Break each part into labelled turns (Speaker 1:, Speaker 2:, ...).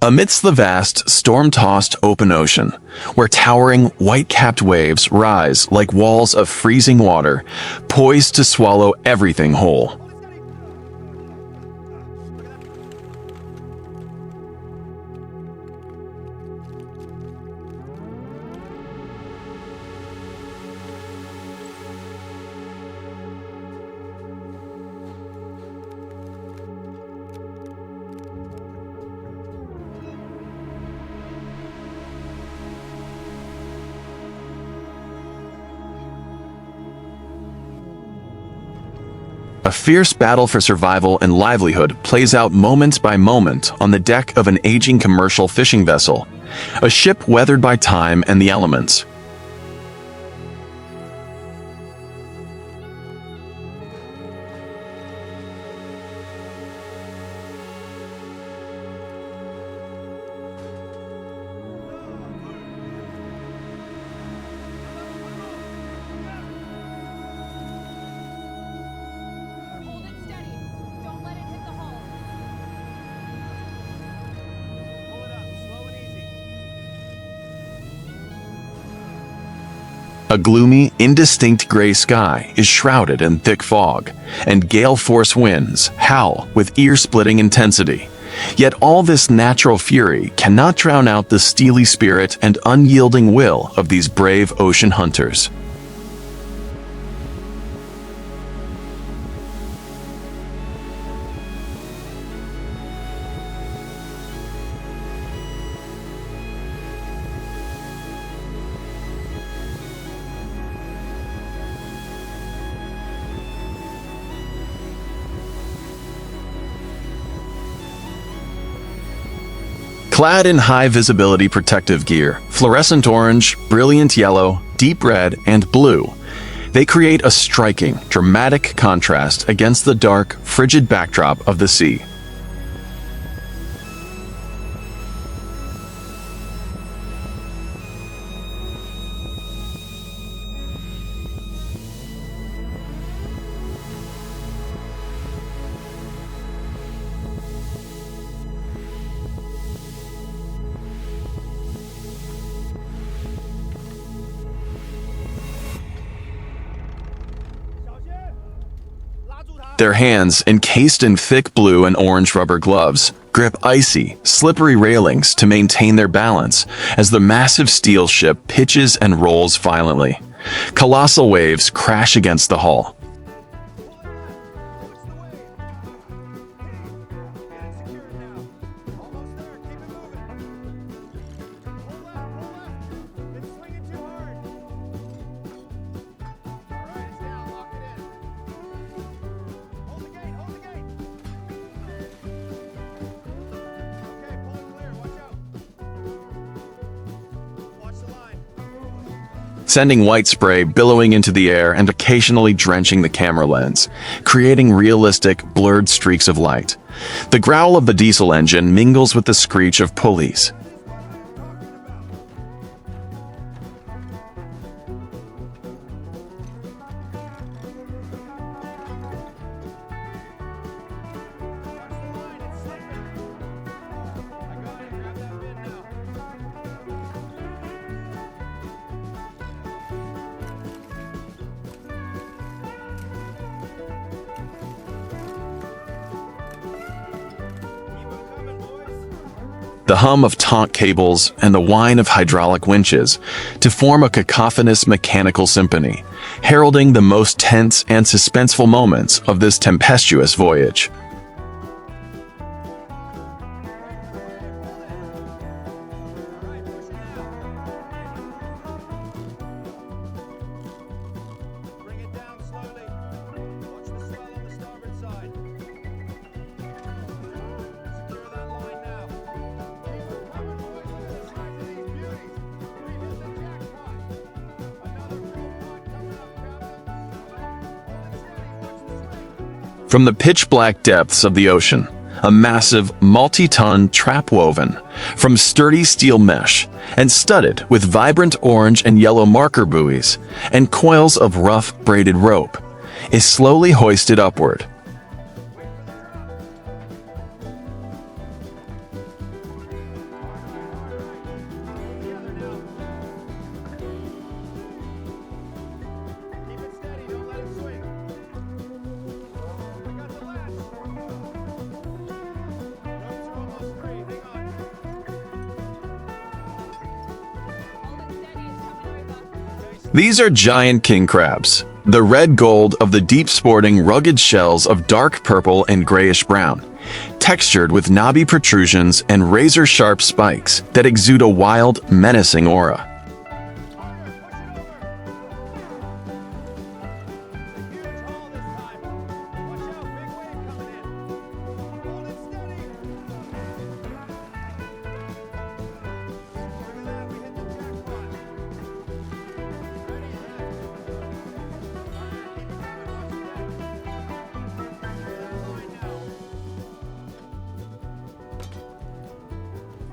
Speaker 1: Amidst the vast, storm-tossed open ocean, where towering, white-capped waves rise like walls of freezing water, poised to swallow everything whole. A fierce battle for survival and livelihood plays out moment by moment on the deck of an aging commercial fishing vessel, a ship weathered by time and the elements. A gloomy, indistinct gray sky is shrouded in thick fog, and gale-force winds howl with ear-splitting intensity. Yet all this natural fury cannot drown out the steely spirit and unyielding will of these brave ocean hunters. Clad in high-visibility protective gear, fluorescent orange, brilliant yellow, deep red, and blue, they create a striking, dramatic contrast against the dark, frigid backdrop of the sea. Their hands, encased in thick blue and orange rubber gloves, grip icy, slippery railings to maintain their balance as the massive steel ship pitches and rolls violently. Colossal waves crash against the hull. Sending white spray billowing into the air and occasionally drenching the camera lens, creating realistic, blurred streaks of light. The growl of the diesel engine mingles with the screech of pulleys. The hum of taut cables and the whine of hydraulic winches to form a cacophonous mechanical symphony, heralding the most tense and suspenseful moments of this tempestuous voyage.
Speaker 2: Bring it down slowly. Watch the swell on the starboard side. Secure that line now.
Speaker 1: From the pitch-black depths of the ocean, a massive, multi-ton trap woven from sturdy steel mesh and studded with vibrant orange and yellow marker buoys and coils of rough, braided rope, is slowly hoisted upward. These are giant king crabs, the red gold of the deep sporting rugged shells of dark purple and grayish brown, textured with knobby protrusions and razor-sharp spikes that exude a wild, menacing aura.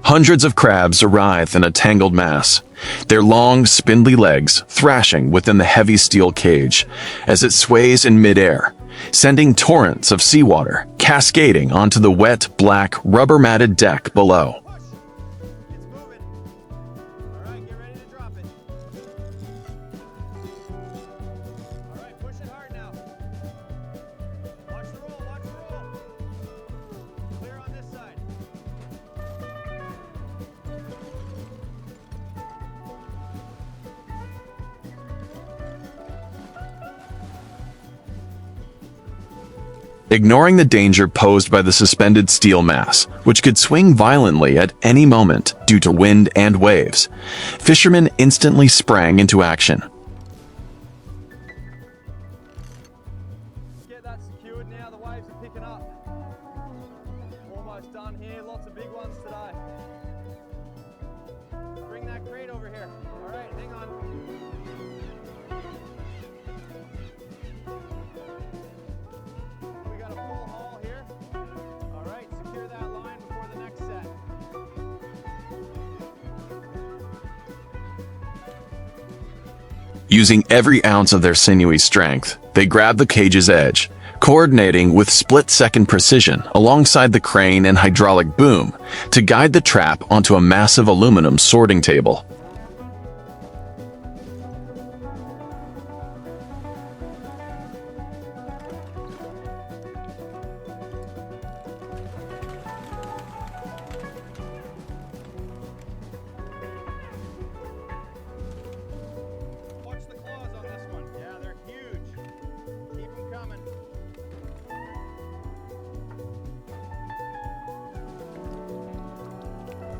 Speaker 1: Hundreds of crabs writhe in a tangled mass, their long, spindly legs thrashing within the heavy steel cage as it sways in midair, sending torrents of seawater cascading onto the wet, black, rubber-matted deck below.
Speaker 2: It's moving. All right, get ready to drop it. All right, push it hard now. Watch the roll, watch the roll. Clear on this side.
Speaker 1: Ignoring the danger posed by the suspended steel mass, which could swing violently at any moment due to wind and waves, fishermen instantly sprang into action.
Speaker 2: Get that secured now, the waves are picking up. Almost done here, lots of big ones today. Bring that crate over here. All right, hang on. We got a full haul here. All right, secure that line before the next set.
Speaker 1: Using every ounce of their sinewy strength, they grab the cage's edge, coordinating with split-second precision alongside the crane and hydraulic boom to guide the trap onto a massive aluminum sorting table.
Speaker 2: Watch the claws on this one. Yeah, they're huge. Keep them coming.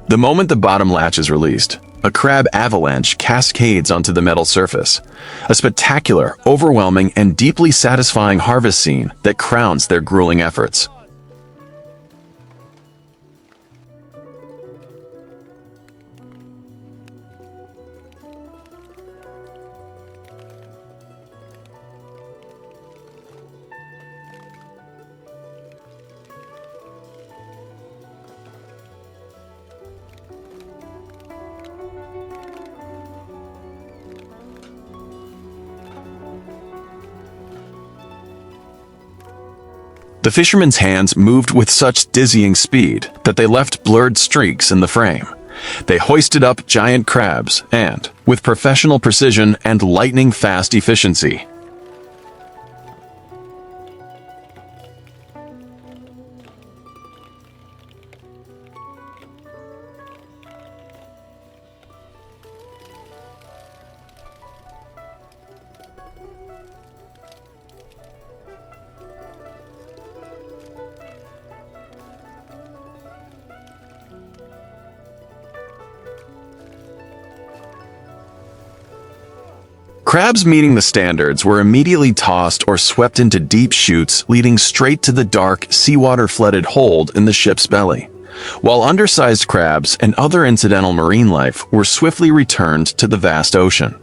Speaker 1: The moment the bottom latch is released, a crab avalanche cascades onto the metal surface, a spectacular, overwhelming, and deeply satisfying harvest scene that crowns their grueling efforts. The fishermen's hands moved with such dizzying speed that they left blurred streaks in the frame. They hoisted up giant crabs and, with professional precision and lightning-fast efficiency, crabs meeting the standards were immediately tossed or swept into deep chutes leading straight to the dark, seawater-flooded hold in the ship's belly, while undersized crabs and other incidental marine life were swiftly returned to the vast ocean.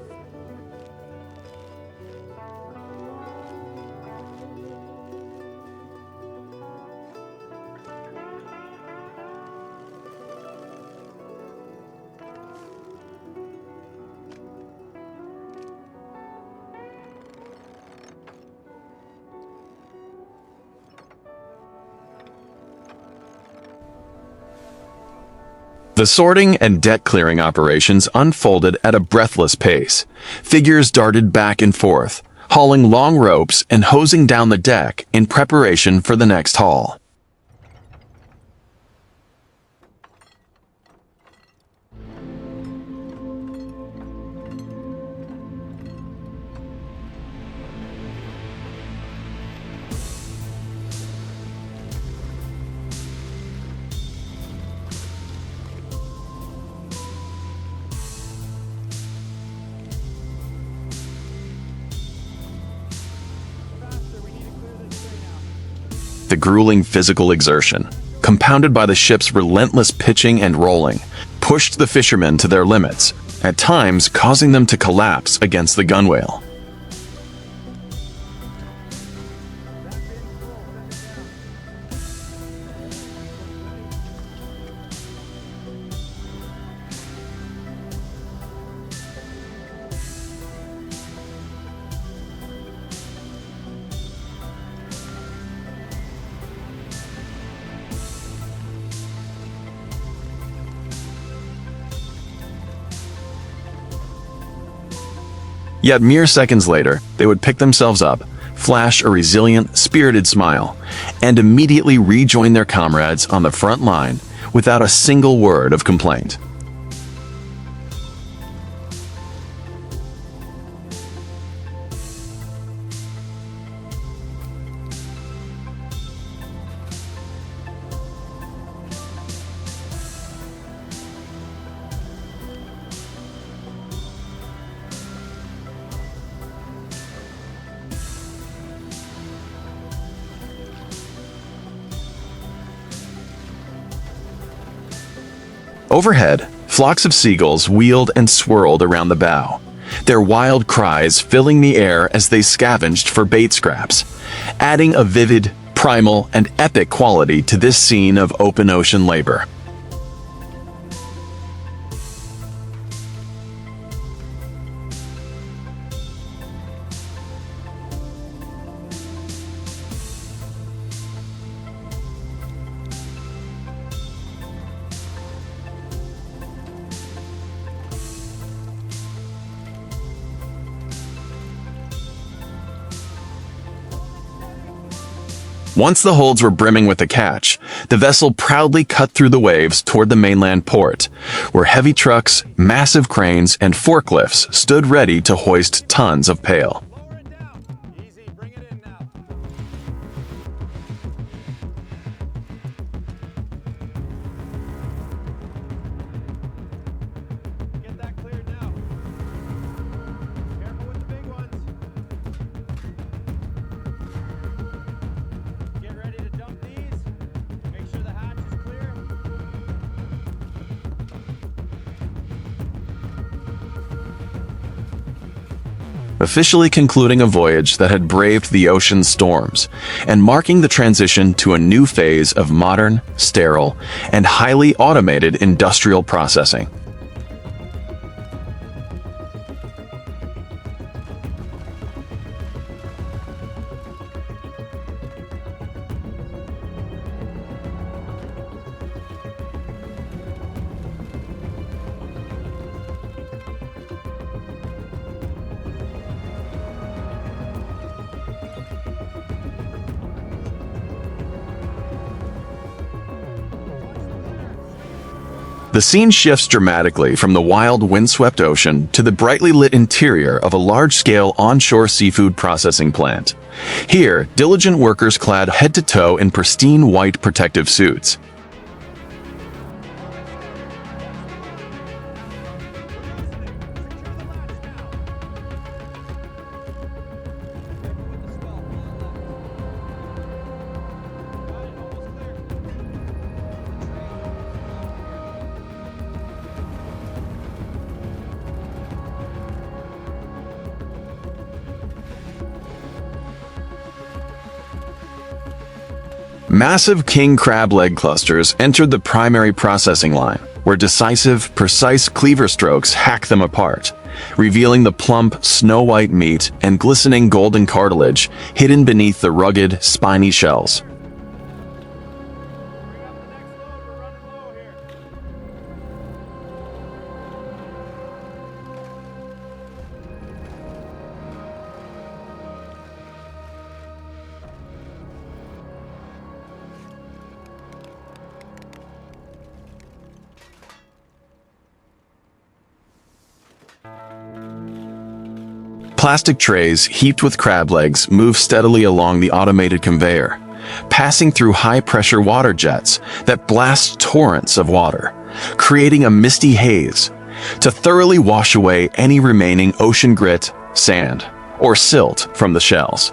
Speaker 1: The sorting and deck-clearing operations unfolded at a breathless pace. Figures darted back and forth, hauling long ropes and hosing down the deck in preparation for the next haul. grueling physical exertion, compounded by the ship's relentless pitching and rolling, pushed the fishermen to their limits, at times causing them to collapse against the gunwale. Yet mere seconds later, they would pick themselves up, flash a resilient, spirited smile, and immediately rejoin their comrades on the front line without a single word of complaint. Overhead, flocks of seagulls wheeled and swirled around the bow, their wild cries filling the air as they scavenged for bait scraps, adding a vivid, primal, and epic quality to this scene of open ocean labor. Once the holds were brimming with the catch, the vessel proudly cut through the waves toward the mainland port, where heavy trucks, massive cranes, and forklifts stood ready to hoist tons of pail.
Speaker 2: Lower it down. Easy, bring it in now. Get that cleared now. Careful with the big ones. Get ready to dump these. Make sure the hatch is clear.
Speaker 1: Officially concluding a voyage that had braved the ocean's storms, and marking the transition to a new phase of modern, sterile, and highly automated industrial processing. The scene shifts dramatically from the wild, windswept ocean to the brightly lit interior of a large-scale onshore seafood processing plant. Here, diligent workers clad head to toe in pristine white protective suits. Massive king crab leg clusters entered the primary processing line, where decisive, precise cleaver strokes hack them apart, revealing the plump, snow-white meat and glistening golden cartilage hidden beneath the rugged, spiny shells. Plastic trays heaped with crab legs move steadily along the automated conveyor, passing through high-pressure water jets that blast torrents of water, creating a misty haze to thoroughly wash away any remaining ocean grit, sand, or silt from the shells.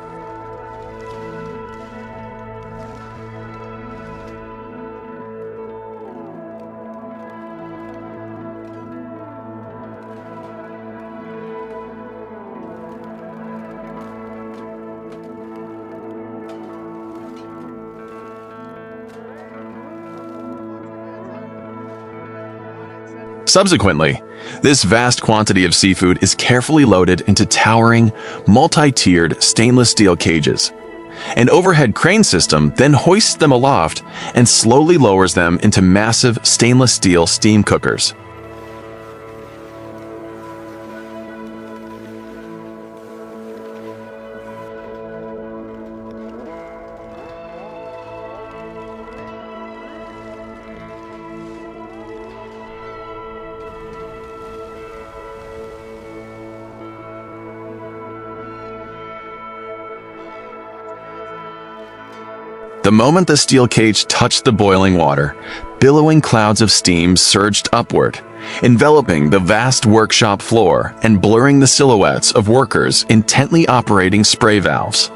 Speaker 1: Subsequently, this vast quantity of seafood is carefully loaded into towering, multi-tiered stainless steel cages. An overhead crane system then hoists them aloft and slowly lowers them into massive stainless steel steam cookers. The moment the steel cage touched the boiling water, billowing clouds of steam surged upward, enveloping the vast workshop floor and blurring the silhouettes of workers intently operating spray valves.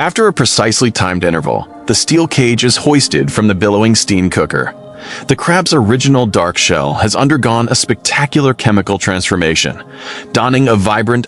Speaker 1: After a precisely timed interval, the steel cage is hoisted from the billowing steam cooker. The crab's original dark shell has undergone a spectacular chemical transformation, donning a vibrant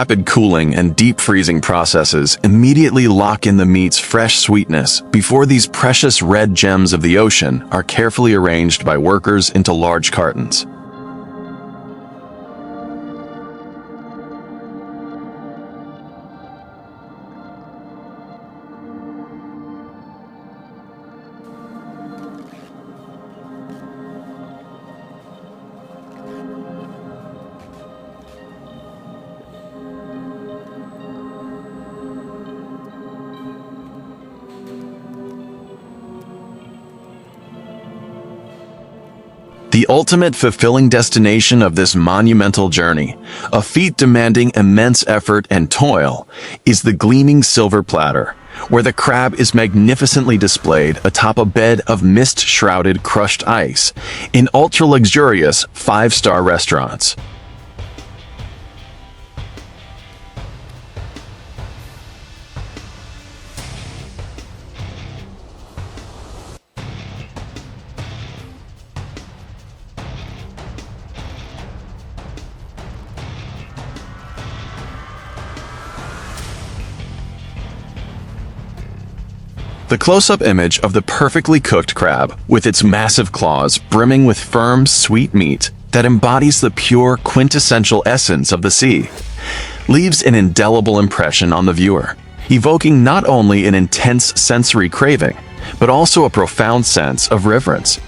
Speaker 1: rapid cooling and deep freezing processes immediately lock in the meat's fresh sweetness before these precious red gems of the ocean are carefully arranged by workers into large cartons. The ultimate fulfilling destination of this monumental journey, a feat demanding immense effort and toil, is the gleaming silver platter, where the crab is magnificently displayed atop a bed of mist-shrouded crushed ice in ultra-luxurious five-star restaurants. The close-up image of the perfectly cooked crab, with its massive claws brimming with firm, sweet meat that embodies the pure, quintessential essence of the sea, leaves an indelible impression on the viewer, evoking not only an intense sensory craving, but also a profound sense of reverence.